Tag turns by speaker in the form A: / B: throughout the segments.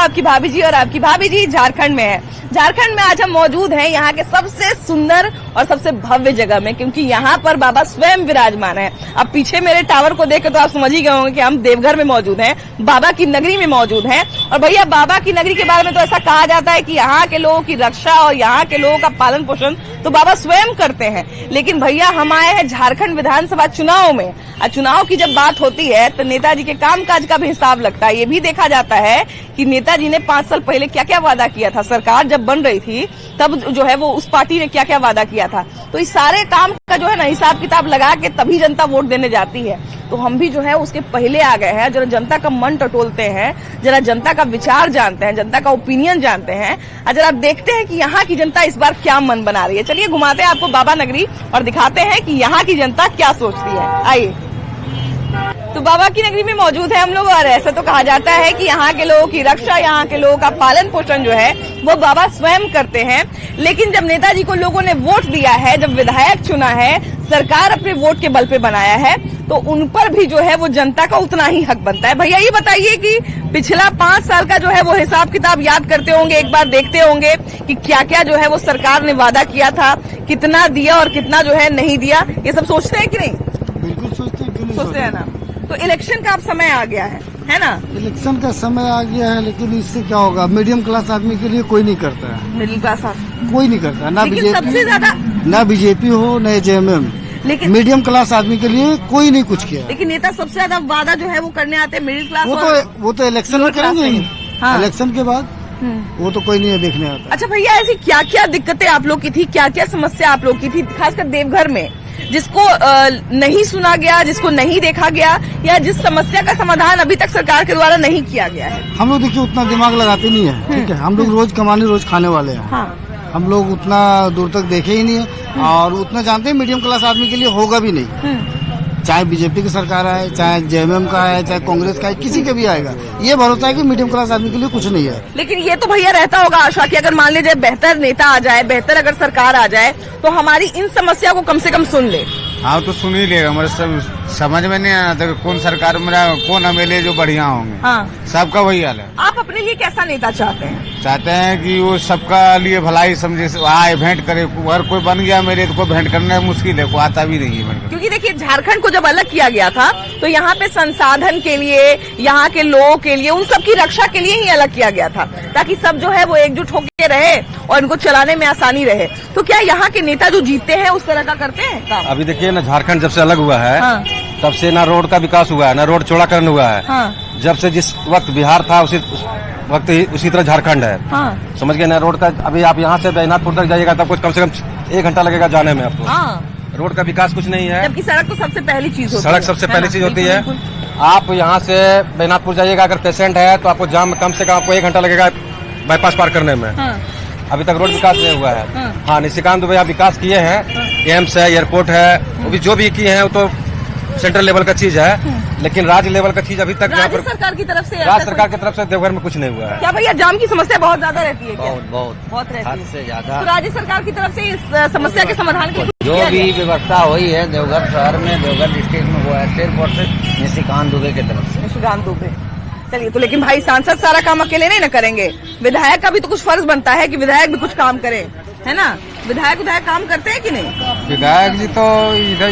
A: आपकी भाभी जी, और आपकी भाभी जी झारखंड में है। झारखंड में आज हम मौजूद हैं यहाँ के सबसे सुंदर और सबसे भव्य जगह में, क्योंकि यहाँ पर बाबा स्वयं विराजमान है। अब पीछे मेरे टावर को देख के तो आप समझ ही गए होंगे कि हम देवघर में मौजूद हैं, बाबा की नगरी में मौजूद हैं। और भैया, बाबा की नगरी के बारे में तो ऐसा कहा जाता है कि यहाँ के लोगों की रक्षा और यहाँ के लोगों का पालन पोषण तो बाबा स्वयं करते हैं। लेकिन भैया, हम आए हैं झारखंड विधानसभा चुनाव में। चुनाव की जब बात होती है तो नेताजी के कामकाज का भी हिसाब लगता है। ये भी देखा जाता है कि नेताजी ने 5 साल पहले क्या क्या वादा किया था, सरकार जब बन रही थी तब जो है वो उस पार्टी ने क्या क्या वादा किया था। तो इस सारे काम का जो है ना हिसाब किताब लगा के तभी जनता वोट देने जाती है। तो हम भी जो है उसके पहले आ गए हैं, जरा जनता का मन टटोलते हैं, जरा जनता का विचार जानते हैं, जनता का ओपिनियन जानते हैं, और जरा देखते हैं कि यहाँ की जनता इस बार क्या मन बना रही है। चलिए घुमाते हैं आपको बाबा नगरी और दिखाते हैं कि यहाँ की जनता क्या सोचती है। आइए। तो बाबा की नगरी में मौजूद है हम लोग, और ऐसा तो कहा जाता है कि यहाँ के लोगों की रक्षा, यहाँ के लोगों का पालन पोषण जो है वो बाबा स्वयं करते हैं। लेकिन जब नेताजी को लोगों ने वोट दिया है, जब विधायक चुना है, सरकार अपने वोट के बल पे बनाया है, तो उन पर भी जो है वो जनता का उतना ही हक बनता है। भैया, ये बताइए कि पिछला 5 साल का जो है वो हिसाब किताब याद करते होंगे, एक बार देखते होंगे कि क्या क्या जो है वो सरकार ने वादा किया था, कितना दिया और कितना जो है नहीं दिया, ये सब सोचते हैं कि नहीं?
B: बिल्कुल
A: सोचते हैं ना। तो इलेक्शन का अब समय आ गया है ना?
B: इलेक्शन का समय आ गया है, लेकिन इससे क्या होगा? मीडियम क्लास आदमी के लिए कोई नहीं करता है।
A: मिडिल क्लास आदमी
B: कोई नहीं करता, ना
A: बीजेपी, सबसे ज्यादा
B: ना बीजेपी हो न जेएमएम, लेकिन मीडियम क्लास आदमी के लिए कोई नहीं कुछ किया।
A: लेकिन नेता सबसे ज्यादा वादा जो है वो करने आते हैं मिडिल क्लास।
B: वो तो इलेक्शन में करेंगे ही।
A: हाँ।
B: इलेक्शन के बाद वो तो कोई नहीं देखने आता।
A: अच्छा भैया, ऐसी क्या क्या दिक्कतें आप लोग की थी, क्या क्या समस्या आप लोग की थी, खासकर देवघर में, जिसको नहीं सुना गया, जिसको नहीं देखा गया, या जिस समस्या का समाधान अभी तक सरकार के द्वारा नहीं किया गया है?
B: हम लोग देखिए उतना दिमाग लगाते नहीं है, ठीक है। हम लोग रोज कमाने रोज खाने वाले हैं।
A: हाँ।
B: हम लोग उतना दूर तक देखे ही नहीं है, और उतना जानते हैं मीडियम क्लास आदमी के लिए होगा भी नहीं। चाहे बीजेपी की सरकार आए, चाहे जेएमएम का आए, चाहे कांग्रेस का आए, किसी के भी आएगा, ये भरोसा है कि मीडियम क्लास आदमी के लिए कुछ नहीं है।
A: लेकिन ये तो भैया रहता होगा आशा कि अगर मान लीजिए बेहतर नेता आ जाए, बेहतर अगर सरकार आ जाए तो हमारी इन समस्या को कम से कम सुन ले।
C: हाँ, तो सुन ही लेगा। हमारे सब समझ में नहीं आता कौन सरकार में कौन एमएलए जो बढ़िया होंगे।
A: हाँ।
C: सबका वही हाल है।
A: आप अपने लिए कैसा नेता चाहते हैं?
C: चाहते हैं कि वो सबका लिए भलाई समझे, आए भेंट करे। अगर कोई बन गया मेरे तो कोई भेंट करना मुश्किल है, कोई आता भी नहीं है।
A: क्योंकि देखिए, झारखंड को जब अलग किया गया था तो यहाँ पे संसाधन के लिए, यहाँ के लोगों के लिए, उन सबकी रक्षा के लिए ही अलग किया गया था, ताकि सब जो है वो एकजुट होकर रहे और इनको चलाने में आसानी रहे। तो क्या यहाँ के नेता जो जीतते हैं उस तरह का करते हैं काम?
D: अभी देखिए ना, झारखंड जब से अलग हुआ है,
A: हाँ।
D: तब से ना रोड का विकास हुआ है, ना रोड चौड़ाकरण हुआ है।
A: हाँ।
D: जब से जिस वक्त बिहार था उसी वक्त ही उसी तरह झारखंड है।
A: हाँ।
D: समझ गए ना? रोड का अभी आप यहाँ से बैजनाथपुर तक जाइएगा तब कुछ कम से कम 1 घंटा लगेगा जाने में आपको।
A: हाँ।
D: रोड का विकास कुछ नहीं है।
A: जबकि सड़क तो सबसे पहली चीज होती है।
D: सड़क सबसे पहली चीज होती है। आप यहाँ से बैजनाथपुर जाइएगा, अगर पेशेंट है तो आपको जाम में कम से कम आपको 1 घंटा लगेगा बाईपास पार करने में। अभी तक रोड विकास नहीं हुआ है। हाँ, निशिकांत दुबे आप विकास किए हैं, एम्स है, एयरपोर्ट है, वो भी जो भी किए हैं वो तो सेंट्रल लेवल का चीज है, लेकिन राज्य लेवल का चीज अभी तक
A: राज्य सरकार की तरफ से
D: देवघर में कुछ नहीं हुआ है।
A: क्या भैया, जाम की समस्या बहुत ज्यादा रहती है क्या?
E: बहुत
A: रहती है
E: से ज्यादा।
A: तो राज्य सरकार की तरफ से इस समस्या के समाधान के लिए
E: जो भी व्यवस्था हुई है देवघर शहर में, देवघर डिस्ट्रिक्ट में, वो है सिर्फ और सिर्फ निशिकांत दुबे की तरफ से।
A: निशिकांत दुबे, चलिए। तो लेकिन भाई, सांसद सारा काम अकेले नहीं न करेंगे, विधायक का भी तो कुछ फर्ज बनता है कि विधायक भी कुछ काम करे, है ना? विधायक काम करते हैं कि नहीं?
F: विधायक जी तो इधर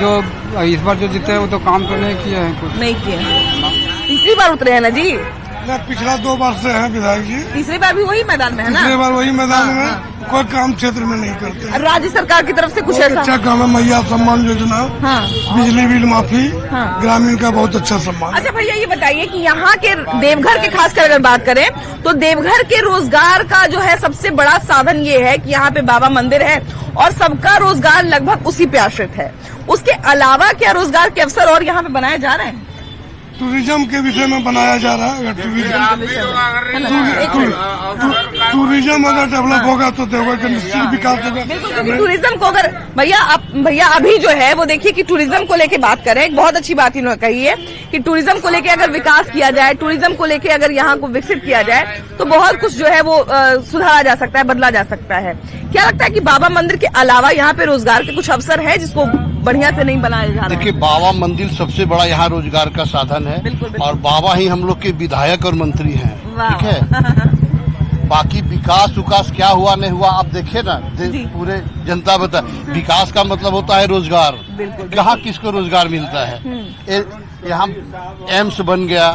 F: जो इस बार जो जीते हैं वो तो काम तो नहीं किए हैं, कुछ
A: नहीं किए। तीसरी बार उतरे हैं ना जी?
B: पिछला 2 बार से है विधायक जी।
A: तीसरी बार भी वही मैदान में है ना?
B: तीसरी बार वही मैदान में। कोई काम क्षेत्र में नहीं करते।
A: राज्य सरकार की तरफ से कुछ ऐसा
B: अच्छा काम है, मैया सम्मान योजना,
A: हाँ।
B: बिजली बिल माफी,
A: हाँ।
B: ग्रामीण का बहुत अच्छा सम्मान।
A: अच्छा भैया, ये बताइए कि यहाँ के देवघर के खासकर अगर बात करें तो देवघर के रोजगार का जो है सबसे बड़ा साधन ये है कि यहाँ पे बाबा मंदिर है और सबका रोजगार लगभग उसी पे आश्रित है। उसके अलावा क्या रोजगार के अवसर और यहाँ पे बनाए जा रहे हैं?
B: टूरिज्म के विषय में बनाया जा रहा है। अगर टूरिज्म अगर डेवलप होगा तो देवघर का निश्चित विकास होगा।
A: बिल्कुल, टूरिज्म को अगर भैया अभी जो है वो देखिए कि टूरिज्म को लेके बात करें, एक बहुत अच्छी बात इन्होंने कही है कि टूरिज्म को लेके अगर विकास किया जाए, टूरिज्म को लेके अगर यहाँ को विकसित किया जाए तो बहुत कुछ जो है वो सुधारा जा सकता है, बदला जा सकता है। क्या लगता है कि बाबा मंदिर के अलावा यहाँ पे रोजगार के कुछ अवसर है जिसको बढ़िया से नहीं बनाया जा रहा है।
G: देखिए, बाबा मंदिर सबसे बड़ा यहाँ रोजगार का साधन है।
A: बिल्कुल।
G: और बाबा ही हम लोग के विधायक और मंत्री हैं।
A: वाह।
G: ठीक है। बाकी विकास उकास क्या हुआ नहीं हुआ आप देखे ना, पूरे जनता बता। विकास का मतलब होता है रोजगार।
A: बिल्कुल।
G: कहाँ किसको रोजगार मिलता है? यहाँ एम्स बन गया,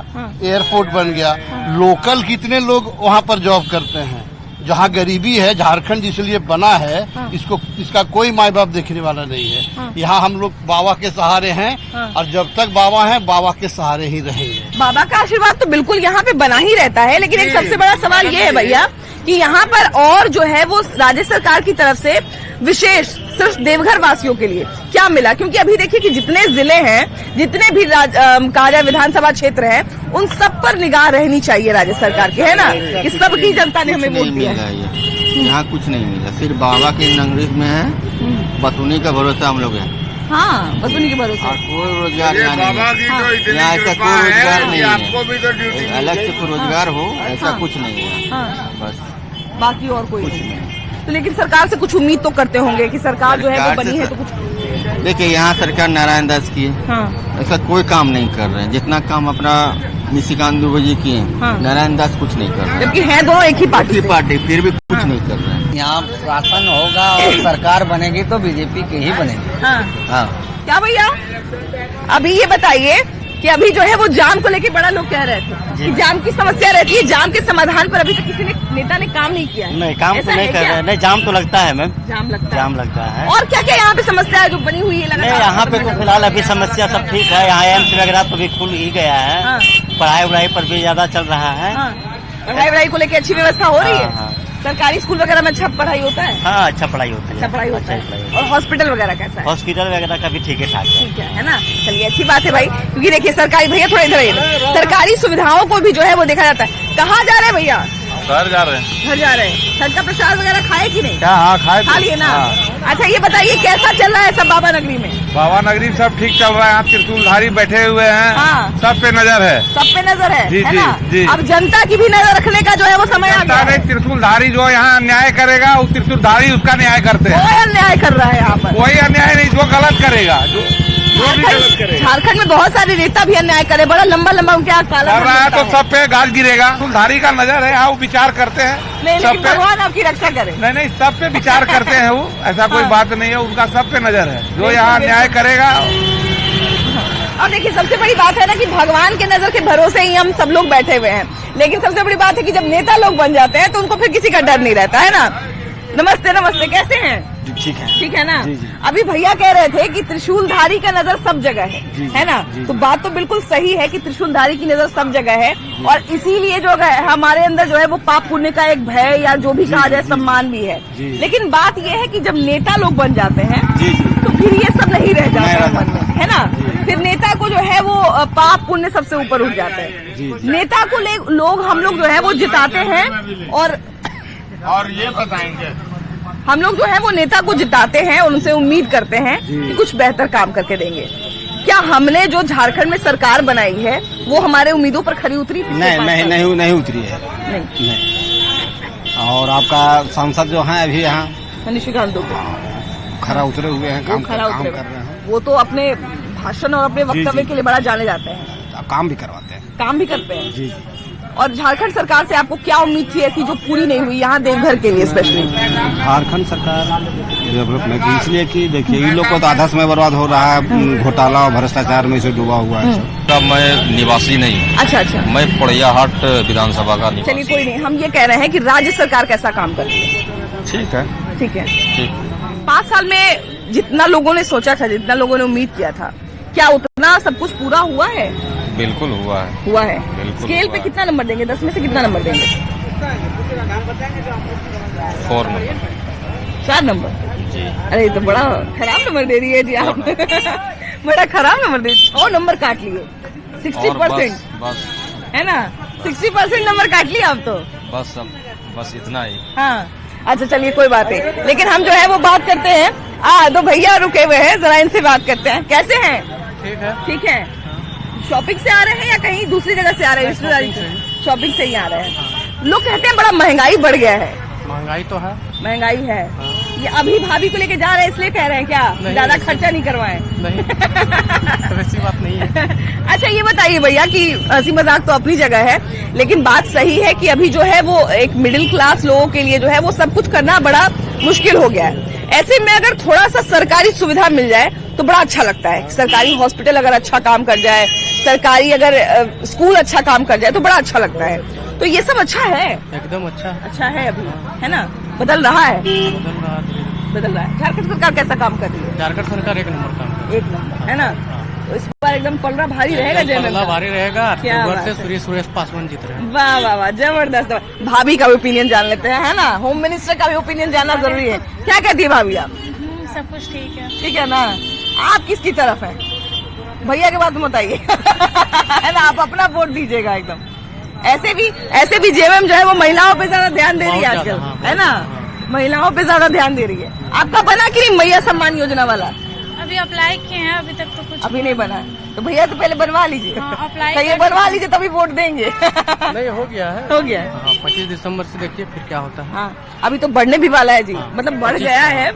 G: एयरपोर्ट बन गया, लोकल कितने लोग वहाँ पर जॉब करते हैं। जहाँ गरीबी है, झारखंड इसलिए बना है, इसका कोई माँ बाप देखने वाला नहीं है। यहाँ हम लोग बाबा के सहारे हैं और जब तक बाबा हैं बाबा के सहारे ही रहेंगे।
A: बाबा का आशीर्वाद तो बिल्कुल यहाँ पे बना ही रहता है, लेकिन एक सबसे बड़ा सवाल ये है भैया कि यहाँ पर और जो है वो राज्य सरकार की तरफ से विशेष सिर्फ देवघर वासियों के लिए क्या मिला? क्योंकि अभी देखिए कि जितने जिले हैं, जितने भी कहा जाए विधानसभा क्षेत्र है, उन सब पर निगाह रहनी चाहिए राज्य सरकार की, है ना, कि सबकी जनता ने हमें वोट दिया है।
E: यहाँ कुछ नहीं मिला, सिर्फ बाबा के नगरी में है, बतूनी का भरोसा हम लोग हैं।
A: हाँ, बस उन्हीं के भरोसे।
E: और कोई रोजगार यहाँ नहीं है, यहाँ ऐसा कोई रोजगार नहीं है, अलग से कोई रोजगार हो ऐसा कुछ नहीं है। बस
A: बाकी और कोई नहीं। तो लेकिन सरकार से कुछ उम्मीद तो करते होंगे कि सरकार जो है वो बनी है तो कुछ।
E: देखिए, यहाँ सरकार नारायण दास की है, ऐसा कोई काम नहीं कर रहे हैं। जितना काम अपना निशिकांत दुबे जी किए, नारायण दास कुछ नहीं कर रहे हैं।
A: जबकि है दोनों एक ही पार्टी
E: फिर भी कुछ नहीं कर रहे हैं। यहाँ शासन होगा और सरकार बनेगी तो बीजेपी की ही बनेगी। हाँ।
A: क्या भैया, अभी ये बताइए कि अभी जो है वो जाम को लेके बड़ा लोग कह रहे थे कि जाम की समस्या रहती है, जाम के समाधान पर अभी तक किसी नेता ने काम नहीं किया है।
E: नहीं, काम तो नहीं कर रहे हैं। नहीं, जाम तो लगता है मैम, जाम लगता है।
A: और क्या क्या यहाँ पे समस्या है जो बनी हुई है?
E: नहीं, यहाँ पे तो फिलहाल अभी समस्या सब ठीक है। यहाँ एम्स वगैरह तो भी खुल ही गया है। पढ़ाई वढ़ाई पर भी ज्यादा चल रहा है।
A: पढ़ाई वढ़ाई को लेके अच्छी व्यवस्था हो रही है। सरकारी स्कूल वगैरह में अच्छा पढ़ाई होता है?
E: हाँ, अच्छा पढ़ाई होता है।
A: अच्छा पढ़ाई होता है। और हॉस्पिटल वगैरह कैसा है?
E: हॉस्पिटल वगैरह का भी ठीक है, ठाक है।
A: ठीक है ना। चलिए, अच्छी बात है भाई, क्योंकि देखिए सरकारी भैया थोड़ा इधर सरकारी सुविधाओं को भी जो है वो देखा जाता है। कहाँ जा रहे हैं भैया?
C: घर जा रहे हैं।
A: घर जा रहे हैं। छठ का प्रसाद वगैरह खाए कि नहीं?
C: हाँ, खाए
A: खा लिए ना। अच्छा, ये बताइए कैसा चल रहा है सब बाबा नगरी में?
C: बाबा नगरी सब ठीक चल रहा है। यहाँ त्रिशूलधारी बैठे हुए हैं, सब पे नजर है।
A: सब पे नजर है,
C: जी,
A: है ना?
C: जी।
A: अब जनता की भी नजर रखने का जो है वो समय आ गया है।
C: त्रिशूलधारी जो यहाँ अन्याय करेगा, वो त्रिशूलधारी उसका न्याय करते हैं।
A: कोई अन्याय कर रहा है यहाँ पर?
C: कोई अन्याय नहीं, जो गलत करेगा, जो भी गलत करेगा।
A: झारखंड में बहुत सारे नेता भी अन्याय करे, बड़ा लंबा लंबा उनके यहाँ काला
C: कर रहा है तो सब पे गाज गिरेगा। त्रिशूलधारी का नजर है, यहाँ वो विचार करते हैं।
A: नहीं,
C: सब
A: लेकिन
C: पे
A: भगवान आपकी रक्षा करे।
C: नहीं, सब पे विचार करते हैं वो, ऐसा कोई बात नहीं है। उनका सब पे नजर है, जो यहाँ न्याय करेगा।
A: और देखिए, सबसे बड़ी बात है ना कि भगवान के नजर के भरोसे ही हम सब लोग बैठे हुए हैं, लेकिन सबसे बड़ी बात है कि जब नेता लोग बन जाते हैं तो उनको फिर किसी का डर नहीं रहता है ना। नमस्ते नमस्ते, कैसे हैं?
E: ठीक है।
A: ठीक है ना। अभी भैया कह रहे थे कि त्रिशूलधारी का नजर सब जगह है ना। तो बात तो बिल्कुल सही है कि त्रिशूलधारी की नजर सब जगह है, और इसीलिए जो है हमारे अंदर जो है वो पाप पुण्य का एक भय या जो भी कहा जाए सम्मान भी है। लेकिन बात यह है कि जब नेता लोग बन जाते हैं तो फिर ये सब नहीं रह जाता मन में, है ना। फिर नेता को जो है वो पाप पुण्य सबसे ऊपर उठ जाते हैं। नेता को लोग हम लोग जो है वो जिताते हैं, और
C: ये बताएंगे
A: हम लोग जो है वो नेता को जिताते हैं और उनसे उम्मीद करते हैं कि कुछ बेहतर काम करके देंगे। क्या हमने जो झारखंड में सरकार बनाई है वो हमारे उम्मीदों पर खरी उतरी?
E: नहीं उतरी है।
A: नहीं।
E: और आपका सांसद जो है अभी यहाँ
A: निशिकांत दुबे
E: खरा उतरे हुए हैं, काम कर रहे हैं।
A: वो तो अपने भाषण और अपने वक्तव्य के लिए बड़ा जाने जाते हैं।
E: काम भी करवाते हैं,
A: काम भी करते हैं। जी। और झारखंड सरकार से आपको क्या उम्मीद थी ऐसी जो पूरी नहीं हुई यहाँ देवघर के लिए स्पेशली?
E: झारखंड सरकार डेवलपमेंट इसलिए कि देखिए, इन लोग को तो आधा समय बर्बाद हो रहा है, घोटाला और भ्रष्टाचार में से डूबा हुआ है।
H: मैं निवासी नहीं हूँ।
A: अच्छा।
H: मैं पड़ियाहाट विधानसभा का निवासी।
A: चलिए, कोई नहीं, हम ये कह रहे हैं कि राज्य सरकार कैसा काम कर रही है?
H: ठीक है।
A: ठीक है। 5 साल में जितना लोगों ने सोचा था, जितना लोगों ने उम्मीद किया था, क्या उतना सब कुछ पूरा हुआ है?
H: बिल्कुल हुआ है।
A: स्केल पे कितना नंबर देंगे? 10 में से कितना नंबर देंगे?
H: 4 नंबर।
A: 4 नंबर?
H: जी।
A: अरे तो बड़ा खराब नंबर दे रही है जी आप। बड़ा खराब नंबर दे, 6 नंबर काट लिए। 60%।
H: बस
A: है ना, 60% नंबर काट लिए आप तो।
H: बस इतना ही।
A: हाँ, अच्छा चलिए, कोई बात नहीं। लेकिन हम जो है वो बात करते हैं। दो भैया रुके हुए हैं, जरा इनसे बात करते हैं। कैसे हैं? ठीक है। शॉपिंग से आ रहे हैं या कहीं दूसरी जगह से आ रहे हैं? शॉपिंग से ही आ रहे हैं। लोग कहते हैं बड़ा महंगाई बढ़ गया है।
F: महंगाई तो है।
A: महंगाई है। ये अभी भाभी को लेके जा रहे हैं इसलिए कह रहे हैं क्या ज्यादा खर्चा नहीं करवाएं?
F: नहीं वैसी बात नहीं है।
A: अच्छा ये बताइए भैया कि हंसी मजाक तो अपनी जगह है, लेकिन बात सही है कि अभी जो है वो एक मिडिल क्लास लोगों के लिए जो है वो सब कुछ करना बड़ा मुश्किल हो गया है। ऐसे में अगर थोड़ा सा सरकारी सुविधा मिल जाए तो बड़ा अच्छा लगता है। सरकारी हॉस्पिटल अगर अच्छा काम कर जाए, सरकारी अगर स्कूल अच्छा काम कर जाए तो बड़ा अच्छा लगता है। तो ये सब अच्छा है,
F: एकदम अच्छा
A: है अभी, है ना? बदल रहा है। झारखंड सरकार कैसा काम कर रही है?
F: झारखंड सरकार एक नंबर काम
A: एक नंबर, है ना? तो इस बार एकदम पलड़ा भारी रहेगा जेएमएम का।
F: भारी रहेगा।
A: क्या बात
F: से
A: है?
F: सुरेश पासवान जीत रहे हैं।
A: वाह वाह वाह, जबरदस्त। भाभी का भी ओपिनियन जान लेते हैं, है ना? होम मिनिस्टर का भी ओपिनियन जानना जरूरी है। क्या कहती है भाभी आप?
I: सब कुछ ठीक है।
A: ठीक है ना? आप किसकी तरफ हैं? भैया के बात मत बताइए है ना? आप अपना वोट दीजिएगा एकदम। ऐसे भी जेएमएम जो है वो महिलाओं पे ज्यादा ध्यान दे रही है आजकल, है ना? महिलाओं पे ज्यादा ध्यान दे रही है। आपका बना कि नहीं मैया सम्मान योजना वाला?
I: अभी अप्लाई किए हैं, अभी तक तो कुछ
A: अभी नहीं बना। तो भैया से पहले बनवा लीजिए।
I: अप्लाई
A: ये बनवा लीजिए तभी वोट देंगे
F: नहीं हो गया है।
A: हो गया है।
F: 25 दिसंबर से देखिए फिर क्या होता है।
A: हाँ, अभी तो बढ़ने भी वाला है जी, मतलब बढ़ गया है,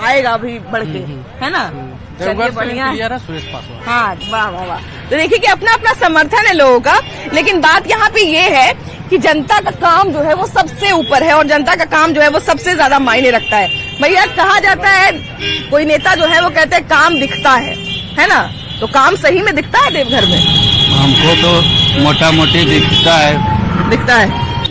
A: आएगा अभी बढ़ के, है ना? चलिए बढ़िया है।
F: सुरेश पासवान।
A: हाँ, वाह वाह वाह। तो देखिए कि अपना अपना समर्थन है लोगों का, लेकिन बात यहाँ पे ये है कि जनता का काम जो है वो सबसे ऊपर है और जनता का काम जो है वो सबसे ज्यादा मायने रखता है। भैया कहा जाता है, कोई नेता जो है वो कहते हैं काम दिखता है ना? तो काम सही में दिखता है देवघर में?
C: हमको तो मोटा मोटी दिखता है।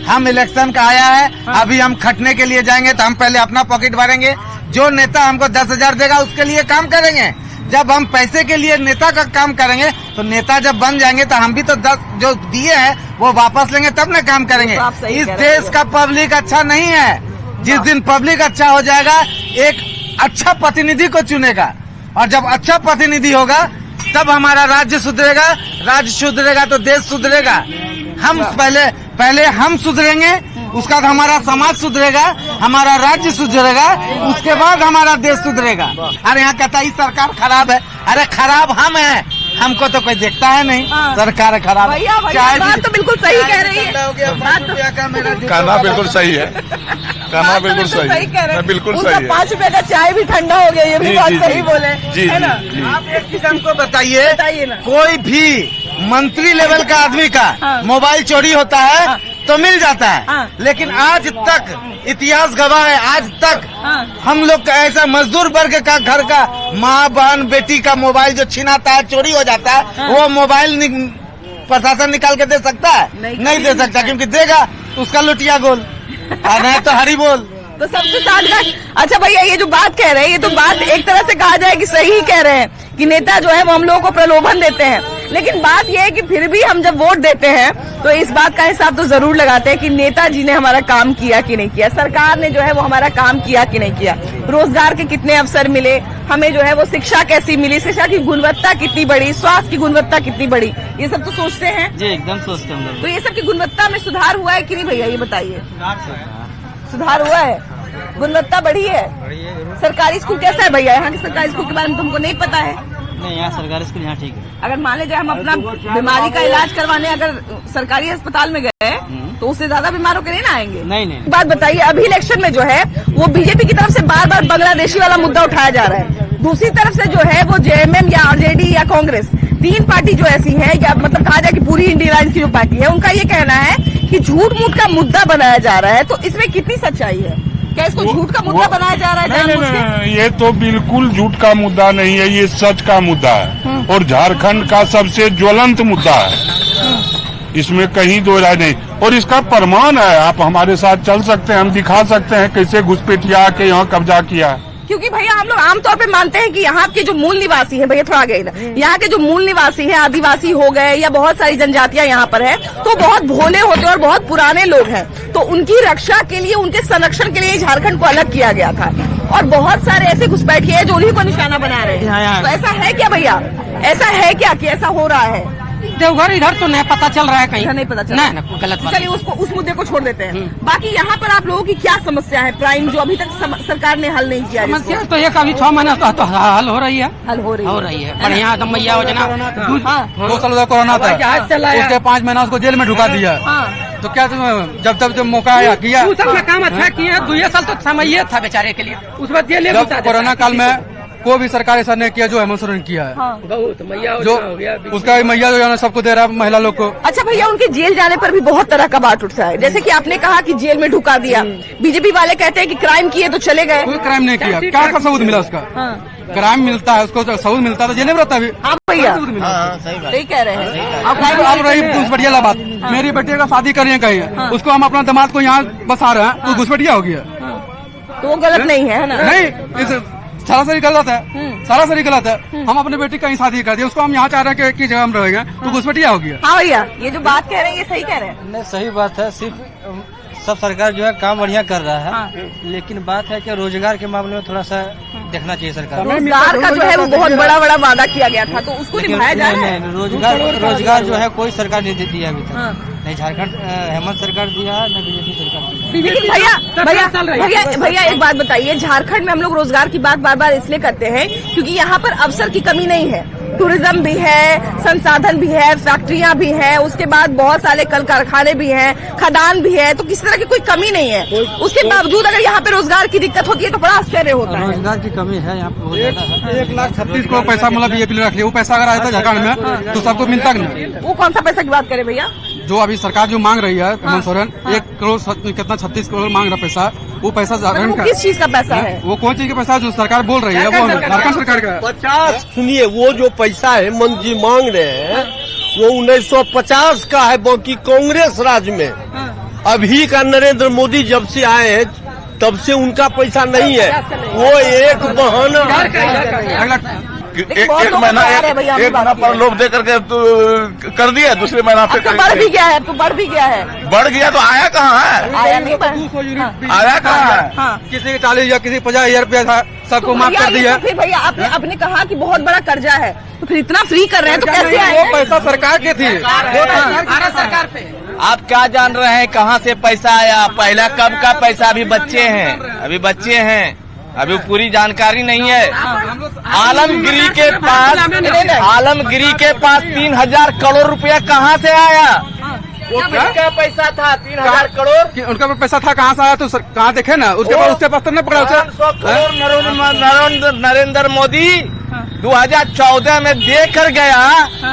C: हम इलेक्शन का आया है। हाँ। अभी हम खटने के लिए जाएंगे तो हम पहले अपना पॉकेट भरेंगे। जो नेता हमको 10,000 देगा उसके लिए काम करेंगे। जब हम पैसे के लिए नेता का काम करेंगे तो नेता जब बन जाएंगे तो हम भी तो 10 जो दिए हैं वो वापस लेंगे तब ना काम करेंगे।
A: तो
C: इस देश का पब्लिक अच्छा नहीं है। जिस दिन पब्लिक अच्छा हो जाएगा एक अच्छा प्रतिनिधि को चुनेगा, और जब अच्छा प्रतिनिधि होगा तब हमारा राज्य सुधरेगा तो देश सुधरेगा। हम पहले हम सुधरेंगे, उसका बाद हमारा समाज सुधरेगा, हमारा राज्य सुधरेगा, उसके बाद हमारा देश सुधरेगा। अरे यहाँ कहता है सरकार खराब है। अरे खराब हम हैं, हमको तो कोई देखता है नहीं।
A: हाँ।
C: सरकार खराब है।
A: बात तो बिल्कुल सही कह रही है।
J: कहना बिल्कुल सही है। कहना बिल्कुल सही
A: कह रहे हैं।
J: बिल्कुल सही है।
A: 5 रुपए का चाय भी ठंडा हो गया, ये भी बात सही बोले, है ना?
C: आप एक चीज हमको बताइए
A: ना।
C: कोई भी मंत्री लेवल का आदमी का मोबाइल चोरी होता है तो मिल जाता है, लेकिन आज तक इतिहास गवाह है, आज तक हम लोग का ऐसा मजदूर वर्ग का घर का माँ बहन बेटी का मोबाइल जो छिनाता है, चोरी हो जाता है, वो मोबाइल प्रशासन निकाल के दे सकता है? नहीं दे सकता, क्योंकि देगा उसका लुटिया गोल और नहीं तो हरी बोल।
A: तो सबसे साथ। अच्छा भैया, ये जो बात कह रहे हैं ये तो बात एक तरह से कहा जाए कि सही कह रहे हैं कि नेता जो है वो हम लोगों को प्रलोभन देते हैं, लेकिन बात यह है कि फिर भी हम जब वोट देते हैं तो इस बात का हिसाब तो जरूर लगाते हैं कि नेताजी ने हमारा काम किया कि नहीं किया, सरकार ने जो है वो हमारा काम किया कि नहीं किया, रोजगार के कितने अवसर मिले, हमें जो है वो शिक्षा कैसी मिली, शिक्षा की गुणवत्ता कितनी बढ़ी, स्वास्थ्य की गुणवत्ता कितनी बढ़ी, ये सब तो सोचते हैं
E: जी, एकदम सोचते हैं।
A: तो ये सब की गुणवत्ता में सुधार हुआ है कि नहीं भैया, ये बताइए? सुधार हुआ है, गुणवत्ता बढ़ी है। सरकारी स्कूल कैसा है भैया? यहाँ के सरकारी स्कूल के बारे में तुमको नहीं पता है?
E: नहीं, यहाँ सरकारी स्कूल यहाँ ठीक है।
A: अगर मान लीजिए हम अपना बीमारी का इलाज करवाने अगर सरकारी अस्पताल में गए तो उससे ज्यादा बीमारों के नहीं ना आएंगे?
E: नहीं।
A: बात बताइए, अभी इलेक्शन में जो है वो बीजेपी की तरफ से बार बार बांग्लादेशी वाला मुद्दा उठाया जा रहा है, दूसरी तरफ से जो है वो जेएमएम या आरजेडी या कांग्रेस, 3 पार्टी जो ऐसी है, या मतलब कहा जाए कि पूरी इंडियन अलायंस की जो पार्टी है, उनका ये कहना है कि झूठ मूठ का मुद्दा बनाया जा रहा है। तो इसमें कितनी सच्चाई है? क्या इसको झूठ का मुद्दा बनाया जा रहा है?
J: नहीं, ये तो बिल्कुल झूठ का मुद्दा नहीं है, ये सच का मुद्दा है और झारखंड का सबसे ज्वलंत मुद्दा है। इसमें कहीं दो राय नहीं, और इसका प्रमाण है। आप हमारे साथ चल सकते हैं, हम दिखा सकते हैं कैसे घुसपैठिया के यहाँ कब्जा किया।
A: क्योंकि भैया हम लोग आमतौर पे मानते हैं कि यहाँ के जो मूल निवासी हैं, भैया थोड़ा आगे इधर, यहाँ के जो मूल निवासी हैं, आदिवासी हो गए या बहुत सारी जनजातियां यहाँ पर है, तो बहुत भोले होते हैं और बहुत पुराने लोग हैं, तो उनकी रक्षा के लिए, उनके संरक्षण के लिए झारखंड को अलग किया गया था, और बहुत सारे ऐसे घुसपैठिए हैं जो उन्हीं को निशाना बना रहे हैं। तो ऐसा है क्या भैया? ऐसा है क्या कि ऐसा हो रहा है?
F: देवघर इधर तो नहीं पता चल रहा है, कहीं
A: नहीं पता चल रहा है,
F: गलत।
A: चलिए उस मुद्दे को छोड़ देते हैं। बाकी यहाँ पर आप लोगों की क्या समस्या है प्राइम, जो अभी तक सरकार ने हल नहीं किया?
F: समस्या तो ये अभी 6 महीना तो हल हो रही है, बढ़िया एकदम। मैया योजना 2 साल कोरोना था, उसके 5 महीना उसको जेल में ढुका दिया। तो क्या जब तब मौका आया किया काम अच्छा किया। 2 साल तो समय था बेचारे के लिए, उस बाद जेल में कोरोना काल में कोई भी सरकार ऐसा नहीं किया जो हेमंत सोरेन किया है। बहुत मैया जो उसका मैया जो है सबको दे रहा है महिला लोग को।
A: अच्छा भैया, उनके जेल जाने पर भी बहुत तरह का बात उठता है, जैसे कि आपने कहा कि जेल में ढुका दिया। बीजेपी वाले कहते हैं कि क्राइम किए तो चले गए।
F: कोई क्राइम नहीं किया, क्या का सबूत मिला उसका? क्राइम मिलता है उसको, सबूत मिलता है तो जेल में रहता है।
A: हाँ भैया सही कह रहे हैं।
F: अब रही घुसपैठिया बात, मेरी बेटी का शादी करिए कहीं, उसको हम अपना दामाद को यहाँ बसा रहे हैं, तो घुसपैठिया हो गया।
A: तो वो गलत नहीं है ना?
F: नहीं, सरासरी गलत है, सरासरी गलत है। हम अपनी बेटी कहीं शादी कर दिए, उसको हम यहाँ चाह रहे हैं कि जगह हम रहेंगे, तो घुसपैठिया हो गया।
A: हाँ भैया, ये जो बात कह रहे हैं ये सही कह रहे हैं।
K: नहीं, सही बात है। सिर्फ सब सरकार जो है काम बढ़िया कर रहा है, लेकिन बात है कि रोजगार के मामले में थोड़ा सा देखना चाहिए सरकार।
A: रोजगार का जो है वो बहुत बड़ा वादा किया गया था, तो उसको निभाया जा रहा है।
K: रोजगार जो है कोई सरकार नहीं देती है अभी तक। नहीं झारखंड हेमंत सरकार दिया है, न बीजेपी सरकार दिया।
A: भैया एक बात बताइए, झारखंड में हम लोग रोजगार की बात बार बार इसलिए करते हैं क्योंकि यहाँ पर अवसर की कमी नहीं है। टूरिज्म भी है, संसाधन भी है, फैक्ट्रियां भी है, उसके बाद बहुत सारे कल कारखाने भी हैं, खदान भी है, तो किसी तरह की कोई कमी नहीं है। उसके बावजूद अगर यहाँ पे रोजगार की दिक्कत होती है तो बड़ा आश्चर्य होता है।
K: रोजगार की कमी है यहाँ पे।
F: 1,36,000 को पैसा मतलब बीजेपी रख लिया, वो पैसा अगर आया था झारखंड में तो सबको मिलता नहीं।
A: वो कौन सा पैसा की बात करे भैया?
F: जो अभी सरकार जो मांग रही है हेमंत सोरेन, 1 करोड़ कितना 36 करोड़ मांग रहा पैसा, वो पैसा झारखंड का
A: किस चीज का पैसा है?
F: वो कौन चीज का पैसा जो सरकार बोल रही है वो झारखंड सरकार का।
L: 50 सुनिए, वो जो पैसा हेमंत जी मांग रहे हैं वो 1950 का है, बाकी कांग्रेस राज में। अभी का नरेंद्र मोदी जब से आए हैं तब से उनका पैसा नहीं है, वो एक बहाना।
A: एक महीना
L: पर लोग दे करके कर दिया, दूसरे महीना पे
A: बढ़ भी गया है, तो बढ़ भी गया है।
L: बढ़ गया तो आया कहाँ है?
A: आया नहीं,
L: आया कहाँ है?
F: किसी की 40 या किसी 50,000 रुपया था, सबको माफ कर दिया।
A: फिर भैया आपने कहा कि बहुत बड़ा कर्जा है, तो फिर इतना फ्री कर रहे हैं तो कैसे आए?
F: वो पैसा सरकार की थी,
A: सरकार पे।
C: आप क्या जान रहे हैं कहाँ से पैसा आया? पहला कब का पैसा? अभी बच्चे हैं, अभी पूरी जानकारी नहीं है। आलमगिरी के पास 3,000 करोड़ रुपया कहाँ से आया? वो किसका पैसा था? 3,000 करोड़
F: उनका पैसा था, कहाँ से आया? तो कहाँ देखे ना, उसके बाद उसके पास तो नहीं पड़ा।
C: 500 करोड़ नरेंद्र मोदी 2014 में दे कर गया।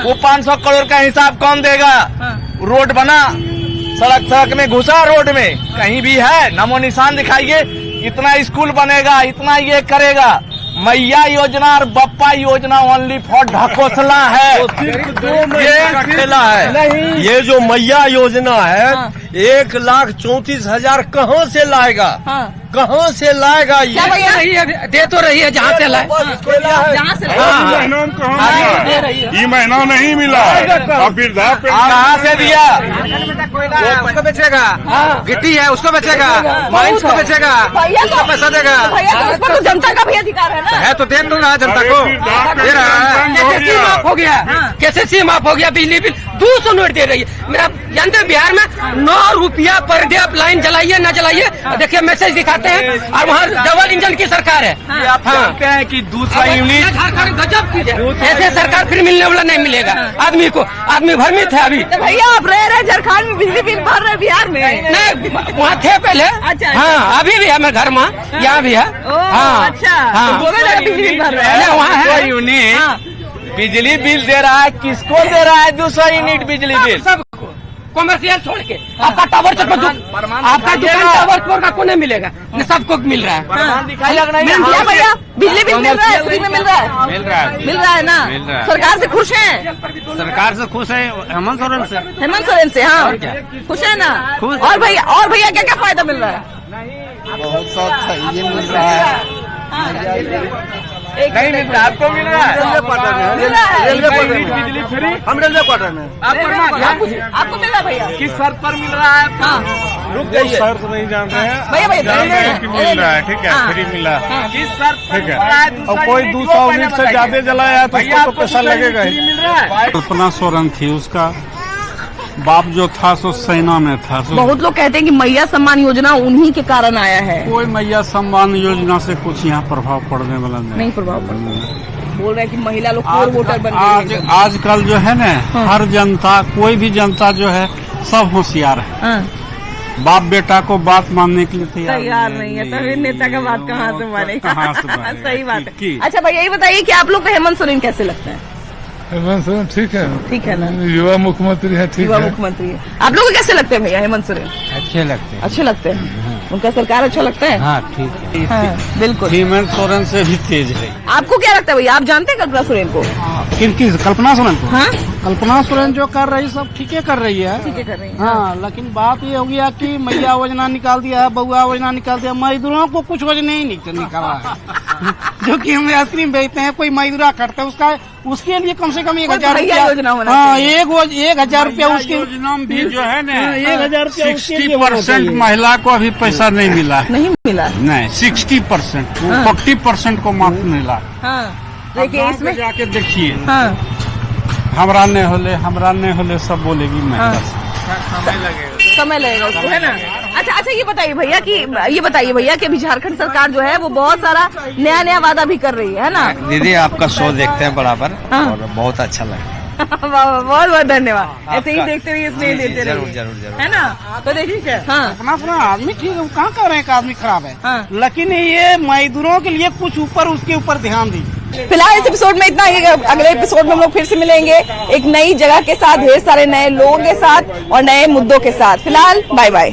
C: वो 500 करोड़ का हिसाब कौन देगा? रोड बना, सड़क में घुसा, रोड में कहीं भी है नमो निशान दिखाइए। इतना स्कूल बनेगा, इतना ये करेगा। मैया योजना और बप्पा योजना ओनली फॉर ढकोसला है, ये खेला है।
L: ये जो मैया योजना है 1,34,000 कहाँ से लाएगा? कहाँ से लाएगा? ये
F: दे तो रही है जहाँ से लाए,
J: ये महीना नहीं मिला अब वृद्धा
C: कहाँ से दिया?
F: उसको बेचेगा, गिट्टी है उसको बेचेगा, माइंस को बेचेगा, उसको पैसा देगा।
A: तो जनता का भी अधिकार है ना?
F: है तो दे तो रहा जनता को, दे रहा है। कैसे माफ हो गया, कैसे माफ हो गया? बिजली बिल 200 यूनिट दे रही है। मेरा जानते बिहार में 9 रुपया पर डे आप लाइन जलाइए ना जलाइए, देखिए मैसेज दिखाते हैं, और वहाँ डबल इंजन की सरकार है।
C: आप जानते हैं कि दूसरा यूनिट
F: गजब चीज है, ऐसे सरकार फिर मिलने वाला नहीं मिलेगा आदमी को। आदमी भ्रमित है अभी।
A: भैया आप रह रहे झारखंड में, बिजली बिल भर रहे बिहार में?
F: नहीं, वहाँ थे पहले। हाँ, अभी भी है मेरे घर में, यहाँ भी है। हाँ,
A: अच्छा, बिजली बिल भर रहे हैं
F: वहाँ है
C: यूनिट बिजली बिल दे रहा है। किसको दे रहा है 200 यूनिट बिजली बिल?
F: सबको, कॉमर्शियल छोड़ के। आपका टावर आपका दुकान टावर छोड़ का को नहीं मिलेगा, सबको मिल रहा है।
C: दिखाई लग रही
A: है भैया, बिजली बिल मिल रहा है, फ्री में मिल रहा है ना? सरकार से खुश हैं?
K: सरकार से खुश है हेमंत सोरेन से।
A: हाँ, खुश है ना? और भैया क्या क्या फायदा मिल रहा है?
B: बहुत सब ये मिल रहा है।
C: नहीं मिल रहा, आपको मिल रहा है?
L: रेलवे बिजली फ्री, हम रेलवे क्वार्टर में।
A: आपको मिल रहा है भैया?
C: किस शर्त पर मिल रहा है? रुक जाइए,
J: शर्त नहीं जान रहे हैं,
A: भैया
J: मिल रहा है। ठीक है, फ्री मिला।
C: किस शर्त पर
J: ठीक है।
C: मिल रहा है?
J: और कोई 200 यूनिट से ज्यादा जलाया तो उसको तो पैसा लगेगा ही।
C: मिल रहा है।
J: कल्पना सोरेन थी, उसका बाप जो था सो सेना में था।
A: बहुत लोग कहते हैं कि मैया सम्मान योजना उन्हीं के कारण आया है।
J: कोई मैया सम्मान योजना से कुछ यहाँ प्रभाव पड़ने वाला
A: नहीं प्रभाव पड़ता। बोल रहे हैं कि महिला लोग कोर वोटर बन गई।
J: आजकल जो है ना, हर जनता, कोई भी जनता जो है
M: सब होशियार है। बाप बेटा को बात मानने के लिए
A: तैयार नहीं है, तभी नेता का बात कहाँ से माने।
M: कहाँ से माने?
A: सही बात है। अच्छा भाई यही बताइए कि आप लोग को हेमंत सोरेन कैसे लगता है?
J: हेमंत सोरेन ठीक है,
A: ठीक है ना,
J: युवा मुख्यमंत्री है, ठीक
A: युवा
J: है।
A: मुख्यमंत्री है। आप लोगों को कैसे लगते हैं भैया हेमंत सोरेन?
K: अच्छे लगते हैं।
A: अच्छे लगते हैं, उनका सरकार अच्छा लगता है।
K: हाँ ठीक है,
A: हाँ, बिल्कुल।
K: हेमंत सोरेन से भी तेज है।
A: आपको क्या लगता है भैया, आप जानते हैं कल्पना सोरेन को?
K: किनकी? कल्पना सोरेन को?
A: हाँ,
K: कल्पना सोरेन जो कर रही सब ठीक कर रही है।
A: ठीक है कर रही है।
K: हाँ, लेकिन बात ये हो गया कि मैया योजना निकाल दिया है, बउआ योजना निकाल दिया, मजदूरों को कुछ योजना ही निकाला है। जो कि हम आइसक्रीम बेचते हैं, कोई मजदूरा करता है उसके लिए कम से कम 1,000 रुपया। हाँ, 1,000 रुपया उसकी
M: योजना भी जो है ना
K: 1,000 रुपया
M: 60% महिला को अभी पैसा नहीं मिला।
A: नहीं मिला?
M: नहीं, 60%, 40% को मात्र मिला।
A: देखिए इसमें
M: जाके देखिए, हमरा ने होले सब बोलेगी महिला।
A: समय लगेगा उसको, है ना। अच्छा ये बताइए भैया कि अभी झारखंड सरकार जो है वो बहुत सारा नया वादा भी कर रही है ना।
H: दीदी आपका शो देखते हैं बराबर और बहुत अच्छा लगा।
A: बहुत बहुत धन्यवाद। ऐसे ही देखते रहिए, स्नेह देते रहिए,
H: जरूर
A: है ना। तो देखिए
K: अपना आदमी ठीक है, कहाँ कह रहे हैं कि आदमी खराब है, लेकिन ये मजदूरों के लिए कुछ उसके ऊपर ध्यान दीजिए।
A: फिलहाल इस एपिसोड में इतना ही। अगले एपिसोड में हम लोग फिर से मिलेंगे एक नई जगह के साथ, ढेर सारे नए लोगों के साथ और नए मुद्दों के साथ। फिलहाल बाय बाय।